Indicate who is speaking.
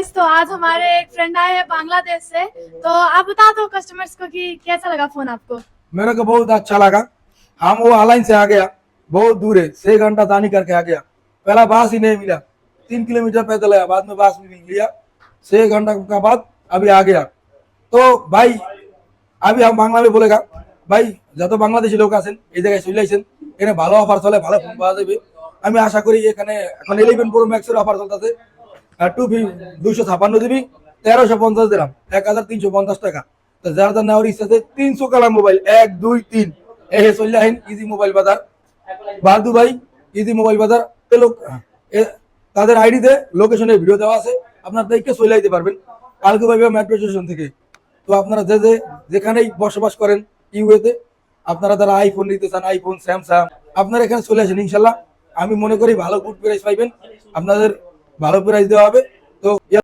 Speaker 1: Guys, तो आज हमारे एक फ्रेंड आए हैं बांग्लादेश से। तो आप बता दो कस्टमर्स को कि कैसा लगा फोन आपको।
Speaker 2: मेरे को बहुत अच्छा लगा। हम वो ऑनलाइन से आ गया, बहुत दूर है, 6 घंटा तानी करके आ गया। पहला बस ही नहीं मिला, 3 किलोमीटर पैदल आया, बाद में बस भी मिल लिया। 6 घंटा का बाद अभी आ गया। तो भाई अभी हम बांग्ला में बोलेगा ভাই যত বাংলাদেশি লোক আছেন এই জায়গায় চলে আসেন, এখানে ভালো অফার চলে, ভালো ফোন পাওয়া যাবে। আমি আশা করি এখানে এখন 11 প্রো ম্যাক্সের অফার চলতেছে। 256 জিবি 1350 দিলাম, 1350 টাকা। তো যার যার নেওয়ার ইচ্ছা আছে 300 কালার মোবাইল 1 2 3 এ চলে আসেন ইজি মোবাইল বাজার বাদু ভাই। ইজি মোবাইল বাজার লোক তাদের আইডিতে লোকেশনের ভিডিও দেওয়া আছে, আপনারা দেখে চলে আইতে পারবেন কালকে ভাইবা মেট্রো স্টেশন থেকে। তো আপনারা যে যেখানেই বসবাস করেন ইউএতে, আপনারা যারা আইফোন নিতে চান, আইফোন স্যামসাং, আপনারা এখানে চলে আসেন। ইনশাল্লাহ আমি মনে করি ভালো গুড প্রাইস পাইবেন, আপনাদের ভালো প্রাইস দেওয়া হবে। তো